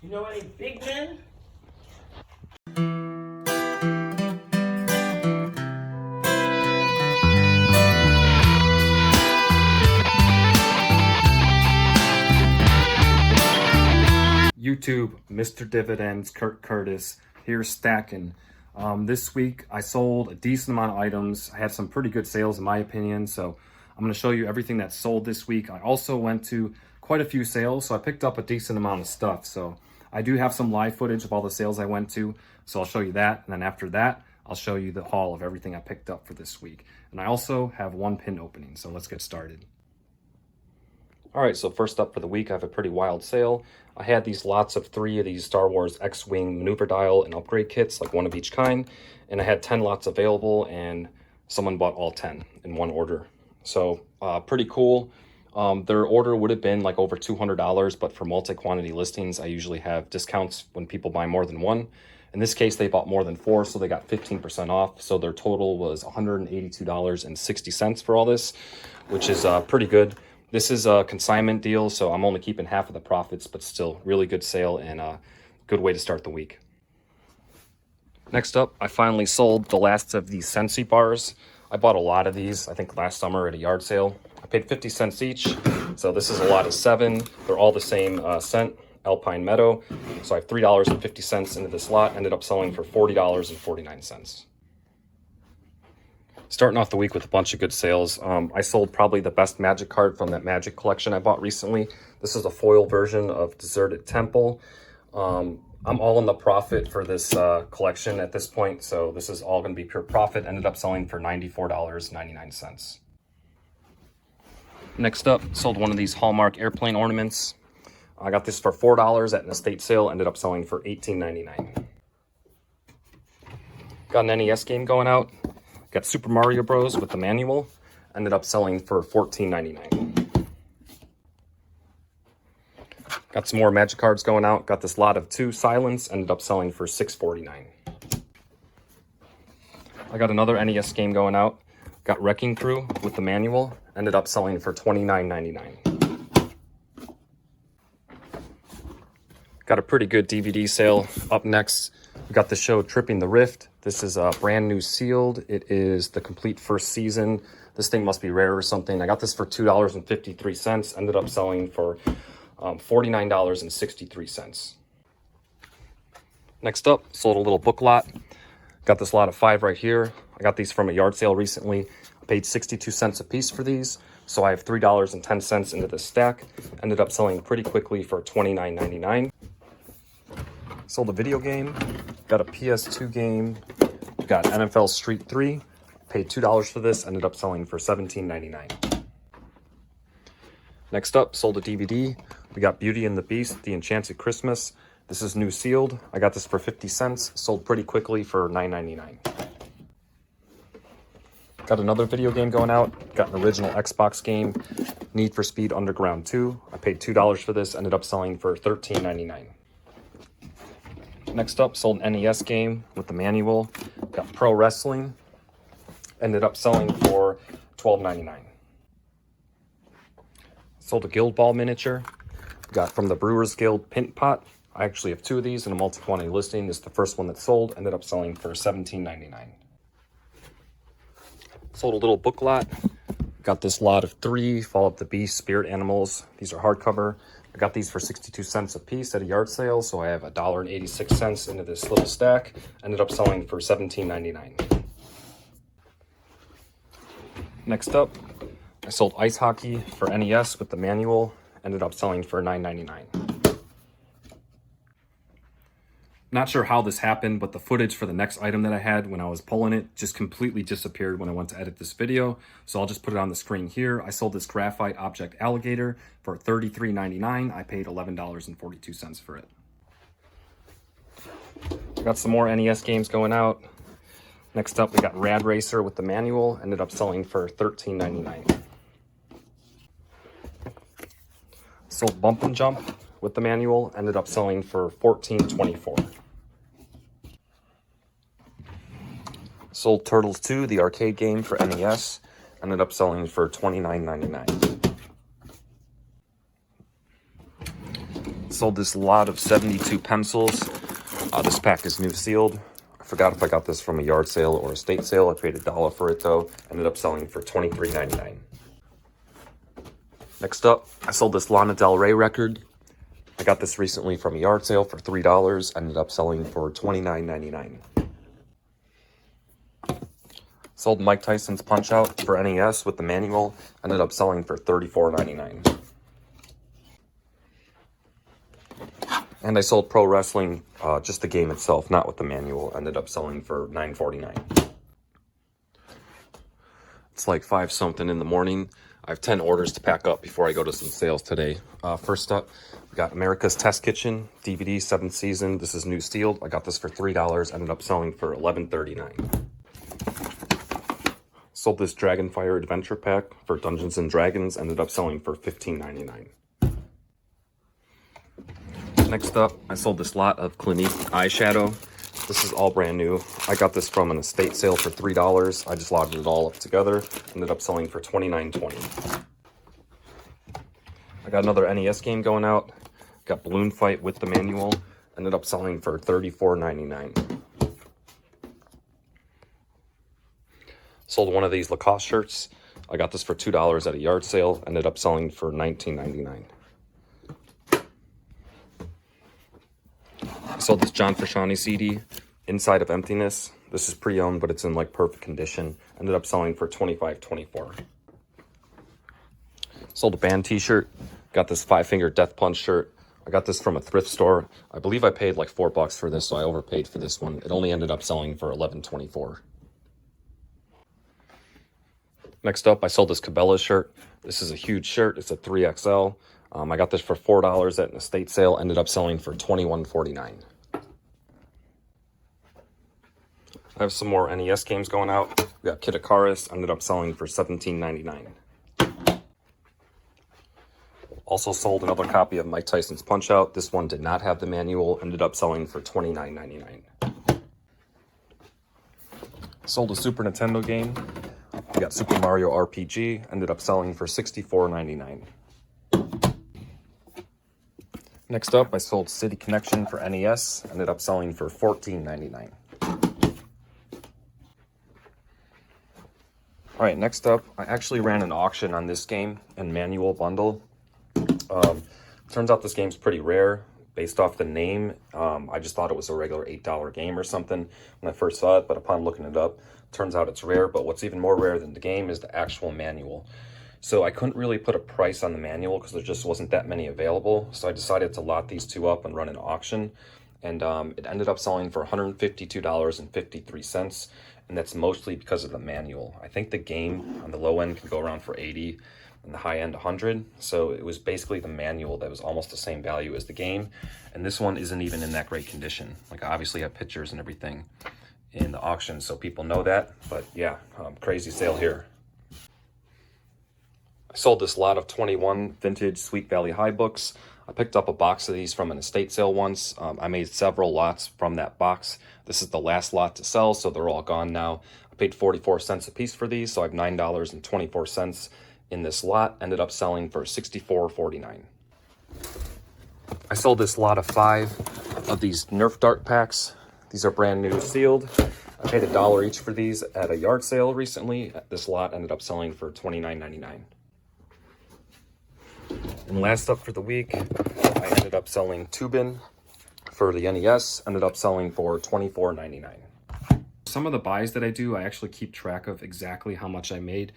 You know any big men? YouTube, Mr. Dividends, Kurt Curtis, here stacking. This week I sold a decent amount of items. I had some pretty good sales in my opinion, so I'm going to show you everything that sold this week. I also went to quite a few sales, so I picked up a decent amount of stuff. So I do have some live footage of all the sales I went to, so I'll show you that. And then after that, I'll show you the haul of everything I picked up for this week. And I also have one pin opening, so let's get started. All right, so first up for the week, I have a pretty wild sale. I had these lots of 3 of these Star Wars X-Wing maneuver dial and upgrade kits, like one of each kind. And I had 10 lots available, and someone bought all 10 in one order. So pretty cool. Their order would have been like over $200, but for multi-quantity listings, I usually have discounts when people buy more than one. In this case, they bought more than 4, so they got 15% off. So their total was $182.60 for all this, which is pretty good. This is a consignment deal, so I'm only keeping half of the profits, but still really good sale and a good way to start the week. Next up, I finally sold the last of these Sensi bars. I bought a lot of these, I think last summer at a yard sale. I paid 50 cents each, so this is a lot of 7. They're all the same scent, Alpine Meadow. So I have $3.50 into this lot, ended up selling for $40.49. Starting off the week with a bunch of good sales. I sold probably the best Magic card from that Magic collection I bought recently. This is a foil version of Deserted Temple. I'm all in the profit for this collection at this point, so this is all going to be pure profit. Ended up selling for $94.99. Next up, sold one of these Hallmark airplane ornaments. I got this for $4 at an estate sale, ended up selling for $18.99. Got an NES game going out. Got Super Mario Bros. With the manual, ended up selling for $14.99. Got some more Magic cards going out. Got this lot of 2 Silence, ended up selling for $6.49. I got another NES game going out. Got Wrecking Crew with the manual, ended up selling for $29.99. Got a pretty good DVD sale. Up next, we got the show Tripping the Rift. This is a brand new sealed. It is the complete first season. This thing must be rare or something. I got this for $2.53. Ended up selling for $49.63. Next up, sold a little book lot. Got this lot of 5 right here. I got these from a yard sale recently. I paid 62 cents a piece for these. So I have $3.10 into this stack. Ended up selling pretty quickly for $29.99. Sold a video game. Got a PS2 game. Got NFL Street 3. Paid $2 for this. Ended up selling for $17.99. Next up, sold a DVD. We got Beauty and the Beast, The Enchanted Christmas. This is new sealed. I got this for 50 cents. Sold pretty quickly for $9.99. Got another video game going out. Got an original Xbox game, Need for Speed Underground 2. I paid $2 for this. Ended up selling for $13.99. Next up, sold an NES game with the manual. Got Pro Wrestling. Ended up selling for $12.99. Sold a Guild Ball miniature. Got from the Brewers Guild Pint Pot. I actually have 2 of these in a multi-quantity listing. This is the first one that sold. Ended up selling for $17.99. Sold a little book lot. Got this lot of 3 Fall of the Beast Spirit Animals. These are hardcover. I got these for 62 cents a piece at a yard sale, so I have $1.86 into this little stack. Ended up selling for $17.99. Next up, I sold Ice Hockey for NES with the manual. Ended up selling for $9.99. Not sure how this happened, but the footage for the next item that I had when I was pulling it just completely disappeared when I went to edit this video. So I'll just put it on the screen here. I sold this graphite object alligator for $33.99. I paid $11.42 for it. Got some more NES games going out. Next up, we got Rad Racer with the manual. Ended up selling for $13.99. Sold Bump and Jump with the manual. Ended up selling for $14.24. Sold Turtles 2, the arcade game for NES. Ended up selling for $29.99. Sold this lot of 72 pencils. This pack is new sealed. I forgot if I got this from a yard sale or estate sale. I paid $1 for it though. Ended up selling for $23.99. Next up, I sold this Lana Del Rey record. I got this recently from a yard sale for $3. Ended up selling for $29.99. Sold Mike Tyson's Punch-Out for NES with the manual. Ended up selling for $34.99. And I sold Pro Wrestling, just the game itself, not with the manual. Ended up selling for $9.49. It's like 5 something in the morning. I have 10 orders to pack up before I go to some sales today. First up, we got America's Test Kitchen DVD 7th season. This is new sealed. I got this for $3. Ended up selling for $11.39. Sold this Dragonfire Adventure Pack for Dungeons and Dragons. Ended up selling for $15.99. Next up, I sold this lot of Clinique eyeshadow. This is all brand new. I got this from an estate sale for $3. I just loaded it all up together. Ended up selling for $29.20. I got another NES game going out. Got Balloon Fight with the manual. Ended up selling for $34.99. Sold one of these Lacoste shirts. I got this for $2 at a yard sale. Ended up selling for $19.99. I sold this John Frusciante CD, Inside of Emptiness. This is pre-owned, but it's in like perfect condition. Ended up selling for $25.24. Sold a band t-shirt. Got this 5-Finger Death Punch shirt. I got this from a thrift store. I believe I paid like $4 for this, so I overpaid for this one. It only ended up selling for $11.24. Next up, I sold this Cabela's shirt. This is a huge shirt. It's a 3XL. I got this for $4 at an estate sale. Ended up selling for $21.49. I have some more NES games going out. We got Kid Icarus. Ended up selling for $17.99. Also sold another copy of Mike Tyson's Punch-Out. This one did not have the manual. Ended up selling for $29.99. Sold a Super Nintendo game. We got Super Mario RPG. Ended up selling for $64.99. Next up, I sold City Connection for NES. Ended up selling for $14.99. All right, next up, I actually ran an auction on this game and manual bundle. Turns out this game's pretty rare. Based off the name, I just thought it was a regular $8 game or something when I first saw it, but upon looking it up, turns out it's rare. But what's even more rare than the game is the actual manual. So I couldn't really put a price on the manual because there just wasn't that many available. So I decided to lot these two up and run an auction. And it ended up selling for $152.53. And that's mostly because of the manual. I think the game on the low end can go around for $80 and the high end $100. So it was basically the manual that was almost the same value as the game. And this one isn't even in that great condition. Like I obviously have pictures and everything in the auction so people know that. But yeah, crazy sale here. I sold this lot of 21 vintage Sweet Valley High books. I picked up a box of these from an estate sale once. I made several lots from that box. This is the last lot to sell, so they're all gone now. I paid 44 cents a piece for these, so I have $9.24 in this lot. Ended up selling for $64.49. I sold this lot of 5 of these Nerf dart packs. These are brand new sealed. I paid $1 each for these at a yard sale recently. This lot ended up selling for $29.99. And last up for the week, I ended up selling Tubin for the NES. Ended up selling for $24.99. Some of the buys that I do, I actually keep track of exactly how much I made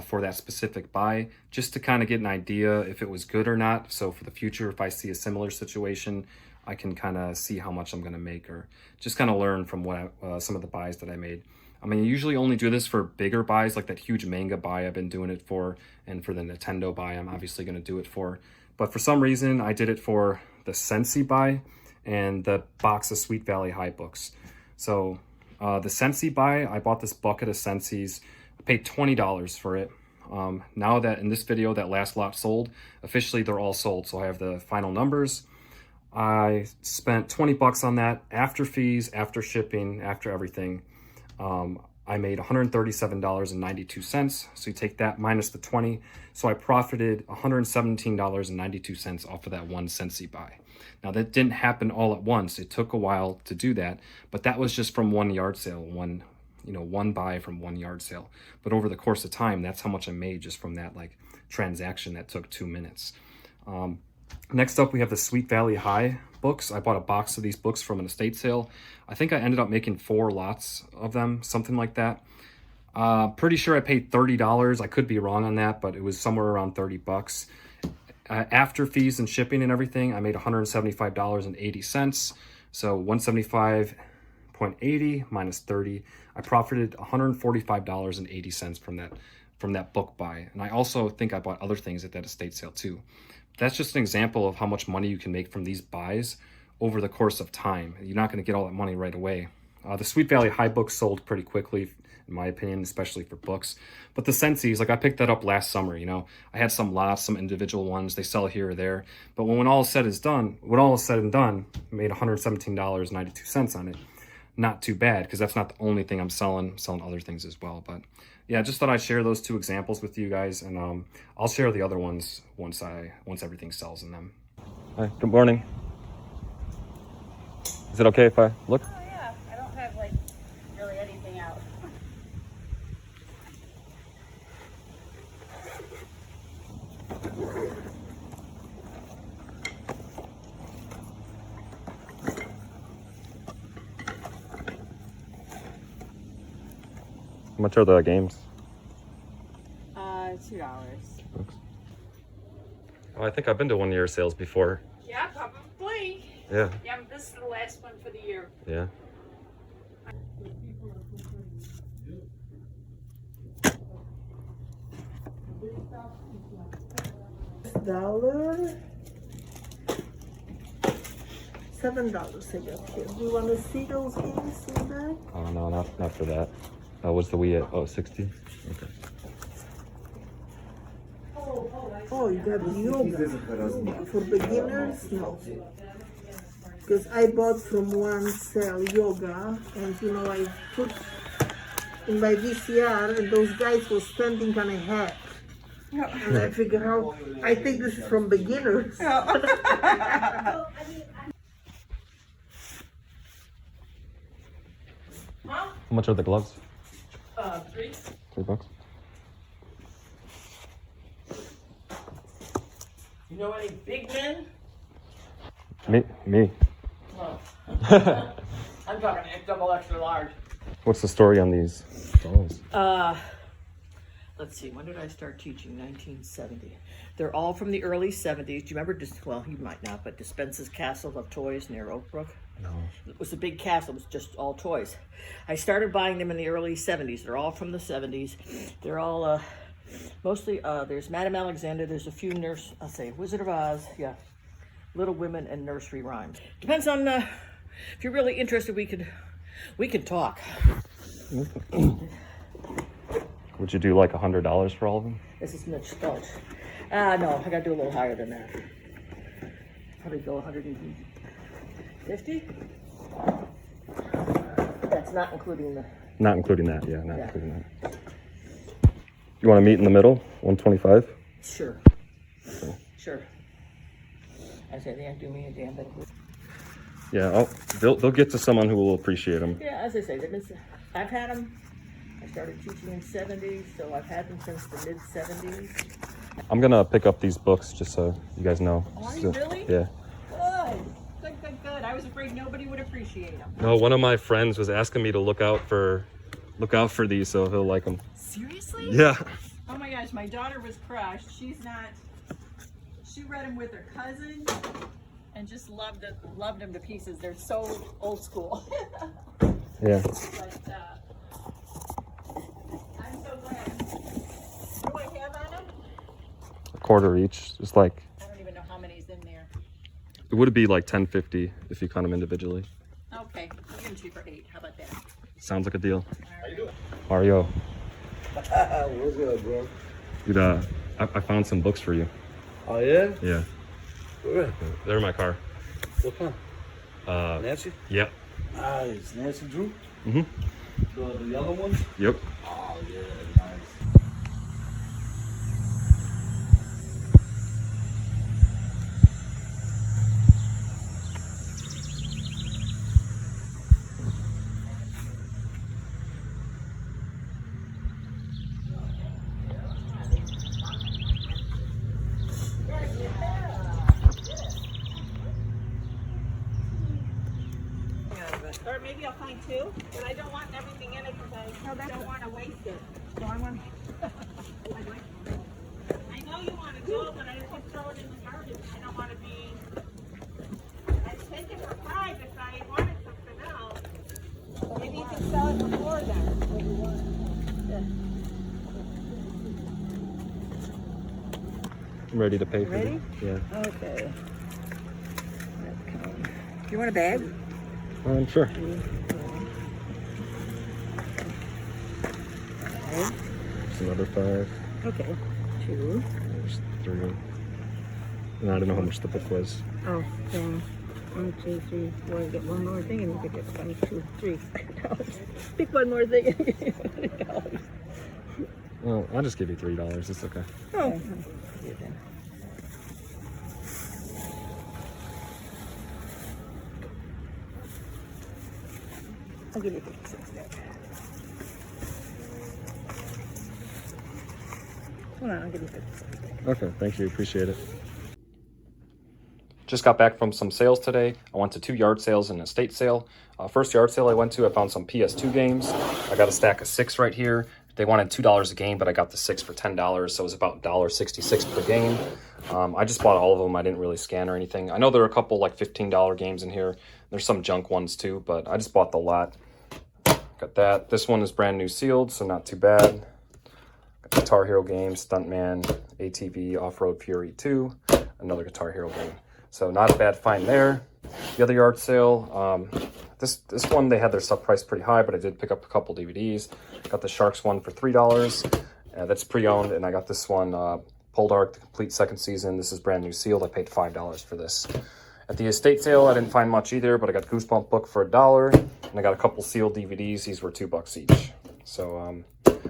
for that specific buy, just to kind of get an idea if it was good or not. So for the future, if I see a similar situation, I can kind of see how much I'm going to make, or just kind of learn from what some of the buys that I made. I mean, I usually only do this for bigger buys, like that huge manga buy I've been doing it for, and for the Nintendo buy I'm obviously going to do it for. But for some reason, I did it for the Sensi buy and the box of Sweet Valley High books. So the Sensi buy, I bought this bucket of Sensis. I paid $20 for it. Now that in this video, that last lot sold, officially they're all sold. So I have the final numbers. I spent $20 on that after fees, after shipping, after everything. I made $137.92. So you take that minus the 20. So I profited $117.92 off of that 1 Cincy buy. Now that didn't happen all at once. It took a while to do that, but that was just from one yard sale, one buy from one yard sale. But over the course of time, that's how much I made just from that like transaction that took 2 minutes. Next up, we have the Sweet Valley High books. I bought a box of these books from an estate sale. I think I ended up making 4 lots of them, something like that. Pretty sure I paid $30. I could be wrong on that, but it was somewhere around 30 bucks. After fees and shipping and everything, I made $175.80. So 175.80 minus 30. I profited $145.80 from that book buy. And I also think I bought other things at that estate sale too. That's just an example of how much money you can make from these buys over the course of time. You're not going to get all that money right away. The Sweet Valley High books sold pretty quickly, in my opinion, especially for books. But the Cincy's, like I picked that up last summer, you know. I had some lots, some individual ones. They sell here or there. But when all is said and done, I made $117.92 on it. Not too bad, because that's not the only thing I'm selling. I'm selling other things as well. But yeah, just thought I'd share those 2 examples with you guys, and I'll share the other ones once everything sells in them. Hi, good morning. Is it okay if I look? Oh yeah, I don't have like really anything out. How much are the games? $2. Oh, I think I've been to one of your sales before. Yeah, probably. Yeah. Yeah, but this is the last one for the year. Yeah. $7 I got here. Do you want to see those games in there? Oh no, not for that. What's the Wii at? Oh, 60? Okay. Oh, you got yoga. For beginners? No. Because I bought from one sale yoga, and you know, I put in my VCR, and those guys were standing on a hat. And I figured out, I think this is from beginners. How much are the gloves? 3. $3. You know any big men? Me. No. I'm talking double extra large. What's the story on these dolls? Let's see, when did I start teaching? 1970. They're all from the early 70s. Do you remember, well, you might not, but Dispenza's Castle of Toys near Oak Brook? No. It was a big castle. It was just all toys. I started buying them in the early 70s. They're all from the 70s. They're all, mostly, there's Madame Alexander. There's a few Wizard of Oz, yeah. Little Women and nursery rhymes. Depends on, if you're really interested, we could talk. Would you do like $100 for all of them? This is Mitch Stoltz. No, I gotta do a little higher than that. Probably go 150. That's not including the. Not including that, yeah, including that. You want to meet in the middle, 125? Sure. Okay. Sure. I said they ain't do me a damn bit. Yeah, they'll get to someone who will appreciate them. Yeah, as I say, I've had them. I started teaching in '70s, so I've had them since the mid '70s. I'm gonna pick up these books just so you guys know. Are you really? Yeah. Good. I was afraid nobody would appreciate them. No, one of my friends was asking me to look out for these, so he'll like them. Seriously? Yeah. Oh my gosh, my daughter was crushed. She read them with her cousin and just loved them to pieces. They're so old school. Yeah. But I'm so glad. What do I have on them? $quarter each. Just like, I don't even know how many's in there. it would be like $10.50 if you count them individually. Okay, we'll give them to you for $8. How about that? Sounds like a deal. How you doing? Mario. What's up, bro? Dude, I found some books for you. Oh, yeah? Yeah. Where? They're in my car. What kind? Nancy? Yeah. Nice. Nancy Drew? Mm-hmm. The yellow ones? Yep. Oh, yeah, nice. Or maybe I'll find two, but I don't want everything in it because I don't want to waste it. So I want. I know you want to go, but I just throw it in the garbage. I don't want to be. I'd take it for 5 if I wanted something else. Maybe you can sell it for 4 then. I'm ready to pay for Ready? it. Yeah. Okay. You want a bag? Sure. Okay. There's another 5. Okay. 2. There's 3. And I don't know how much the book was. Oh, 1, 2, 3, 4. Get one more thing and you could get 1, 2, 3 dollars. Pick one more thing and get you $20. Well, I'll just give you $3. It's okay. Oh. I'll give you 56 there. Hold on, I'll give you 56 there. Okay, thank you. Appreciate it. Just got back from some sales today. I went to 2 yard sales and an estate sale. First yard sale I went to, I found some PS2 games. I got a stack of 6 right here. They wanted $2 a game, but I got the 6 for $10, so it was about $1.66 per game. I just bought all of them. I didn't really scan or anything. I know there are a couple like $15 games in here. There's some junk ones too, but I just bought the lot. Got that. This one is brand new sealed, so not too bad. Got Guitar Hero game, Stuntman, ATV, Off-Road Fury 2, another Guitar Hero game. So not a bad find there. The other yard sale, this one they had their stuff priced pretty high, but I did pick up a couple DVDs. Got the Sharks one for $3. That's pre-owned, and I got this one, Poldark, the complete second season. This is brand new sealed. I paid $5 for this. At the estate sale, I didn't find much either, but I got Goosebump book for $1, and I got a couple sealed DVDs. These were $2 each. So,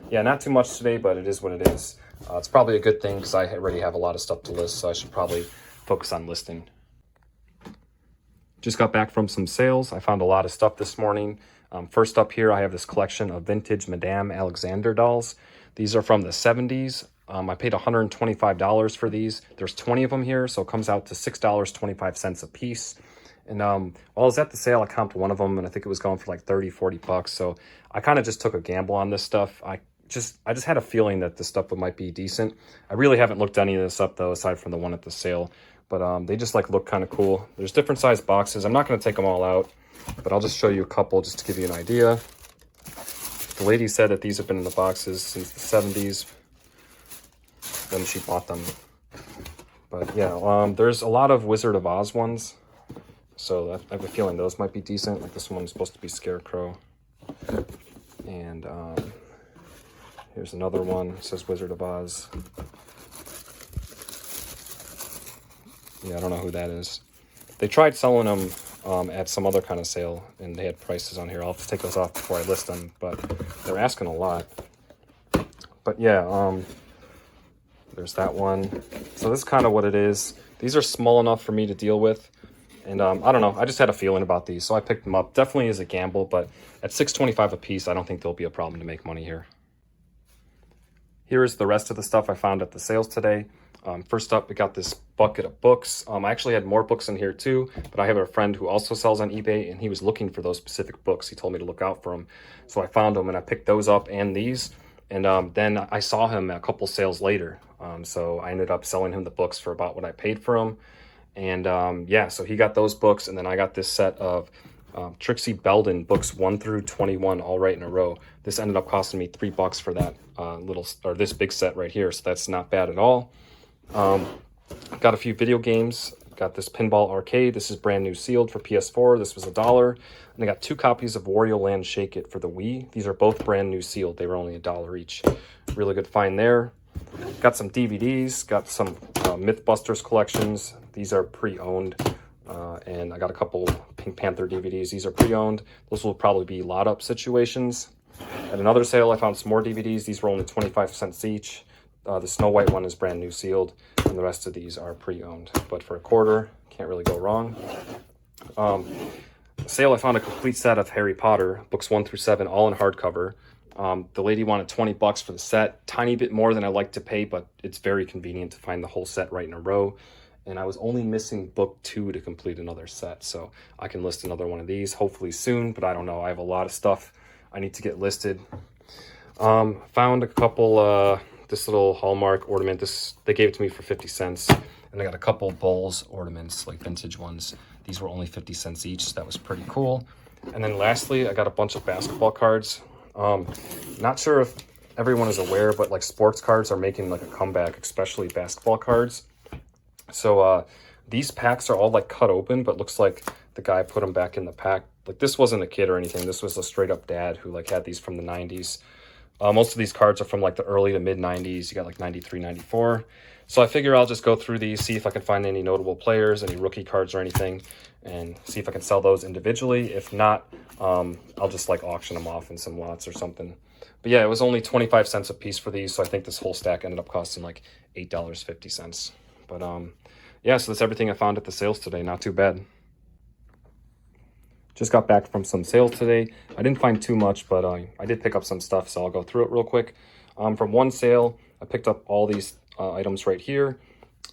yeah, not too much today, but it is what it is. It's probably a good thing because I already have a lot of stuff to list, so I should probably focus on listing. Just got back from some sales. I found a lot of stuff this morning. First up here, I have this collection of vintage Madame Alexander dolls. These are from the 70s. I paid $125 for these. There's 20 of them here, so it comes out to $6.25 a piece. And while I was at the sale, I comped one of them, and I think it was going for like 30, 40 bucks. So I kind of just took a gamble on this stuff. I just had a feeling that this stuff might be decent. I really haven't looked any of this up though, aside from the one at the sale. But they just like look kind of cool. There's different size boxes. I'm not going to take them all out, but I'll just show you a couple just to give you an idea. The lady said that these have been in the boxes since the 70s when she bought them. But yeah, there's a lot of Wizard of Oz ones. So I have a feeling those might be decent. Like this one's supposed to be Scarecrow. And here's another one. It says Wizard of Oz. Yeah, I don't know who that is. They tried selling them at some other kind of sale, and they had prices on here. I'll have to take those off before I list them, but they're asking a lot. But yeah, there's that one. So this is kind of what it is. These are small enough for me to deal with. And I don't know, I just had a feeling about these, so I picked them up. Definitely is a gamble, but at $6.25 a piece, I don't think there'll be a problem to make money here. Here is the rest of the stuff I found at the sales today. First up, we got this bucket of books. I actually had more books in here too, but I have a friend who also sells on eBay, and he was looking for those specific books. He told me to look out for them. So I found them, and I picked those up and these. And then I saw him a couple sales later. So I ended up selling him the books for about what I paid for them. And yeah, so he got those books, and then I got this set of Trixie Belden books 1 through 21 all right in a row. This ended up costing me $3 for that this big set right here, so that's not bad at all. Got a few video games. Got this Pinball Arcade. This is brand new sealed for PS4. This was $1. And I got 2 copies of Wario Land Shake It for the Wii. These are both brand new sealed. They were only $1 each. Really good find there. Got some DVDs. Got some Mythbusters collections. These are pre-owned. And I got a couple Pink Panther DVDs. These are pre-owned. Those will probably be lot-up situations. At another sale, I found some more DVDs. These were only 25 cents each. The Snow White one is brand new sealed, and the rest of these are pre-owned. But for a quarter, can't really go wrong. Sale, I found a complete set of Harry Potter, books 1 through 7, all in hardcover. The lady wanted 20 bucks for the set, tiny bit more than I like to pay, but it's very convenient to find the whole set right in a row. And I was only missing book 2 to complete another set, so I can list another one of these hopefully soon, but I don't know. I have a lot of stuff I need to get listed. Found a couple, this little Hallmark ornament. They gave it to me for 50 cents. And I got a couple bowls ornaments, like vintage ones. These were only 50 cents each, so that was pretty cool. And then lastly, I got a bunch of basketball cards. Not sure if everyone is aware, but like sports cards are making like a comeback, especially basketball cards. So these packs are all like cut open, but looks like the guy put them back in the pack. Like this wasn't a kid or anything. This was a straight up dad who like had these from the 90s. Most of these cards are from like the early to mid 90s. You got like 93, 94. So I figure I'll just go through these, see if I can find any notable players, any rookie cards or anything, and see if I can sell those individually. If not, I'll just like auction them off in some lots or something. But yeah, it was only 25 cents a piece for these. So I think this whole stack ended up costing like $8.50. But yeah, so that's everything I found at the sales today. Not too bad. Just got back from some sales today. I didn't find too much, but I did pick up some stuff, so I'll go through it real quick. From one sale, I picked up all these items right here,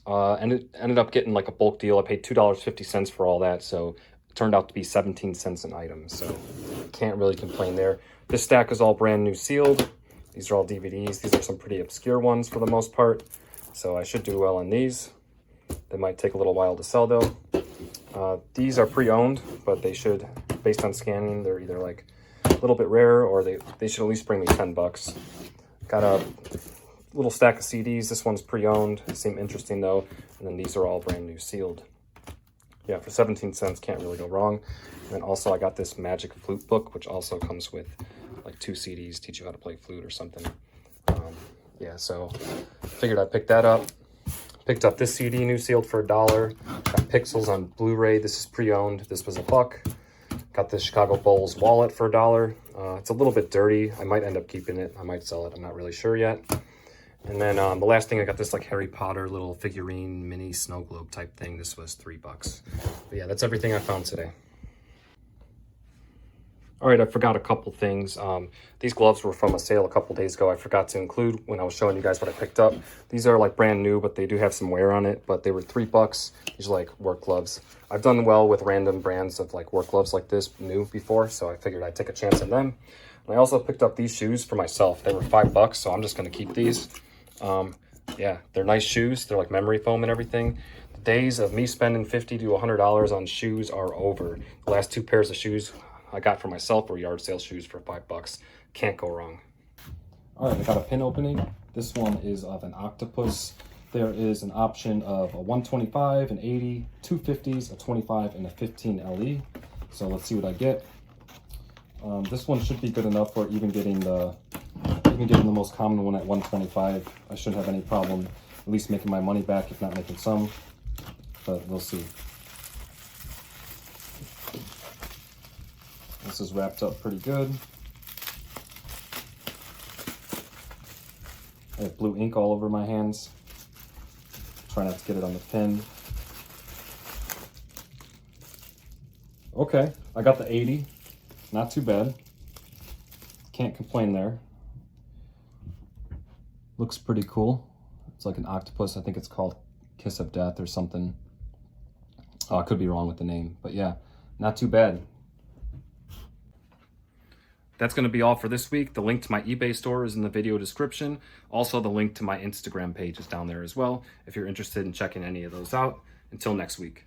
and it ended up getting like a bulk deal. I paid $2.50 for all that, so it turned out to be 17 cents an item, so can't really complain there. This stack is all brand new sealed. These are all DVDs. These are some pretty obscure ones for the most part, so I should do well on these. They might take a little while to sell though. These are pre-owned, but they should, based on scanning, they're either like a little bit rare or they should at least bring me 10 bucks. Got a little stack of CDs. This one's pre-owned. They seem interesting though. And then these are all brand new sealed. Yeah, for 17 cents, can't really go wrong. And then also I got this Magic Flute book, which also comes with like 2 CDs, teach you how to play flute or something. Yeah, so figured I'd pick that up. Picked up this CD, new sealed, for $1. Got Pixels on Blu-ray. This is pre-owned. This was $1. Got this Chicago Bulls wallet for $1. It's a little bit dirty. I might end up keeping it. I might sell it. I'm not really sure yet. And then the last thing, I got this like Harry Potter little figurine mini snow globe type thing. This was $3. But yeah, that's everything I found today. All right, I forgot a couple things. These gloves were from a sale a couple days ago. I forgot to include when I was showing you guys what I picked up. These are like brand new, but they do have some wear on it, but they were $3. These are like work gloves. I've done well with random brands of like work gloves like this new before, so I figured I'd take a chance on them. And I also picked up these shoes for myself. They were $5, so I'm just gonna keep these. Yeah, they're nice shoes. They're like memory foam and everything. The days of me spending $50 to $100 on shoes are over. The last 2 pairs of shoes I got for myself were yard sale shoes for $5. Can't go wrong. All right, I got a pin opening. This one is of an octopus. There is an option of a 125, an 80, 2 50s, a 25, and a 15 LE. So let's see what I get. This one should be good enough for even getting the most common one at 125. I shouldn't have any problem at least making my money back, if not making some, but we'll see. This is wrapped up pretty good. I have blue ink all over my hands. Try not to get it on the pin. Okay, I got the 80. Not too bad. Can't complain there. Looks pretty cool. It's like an octopus. I think it's called Kiss of Death or something. Oh, I could be wrong with the name, but yeah, not too bad. That's going to be all for this week. The link to my eBay store is in the video description. Also, the link to my Instagram page is down there as well, if you're interested in checking any of those out. Until next week.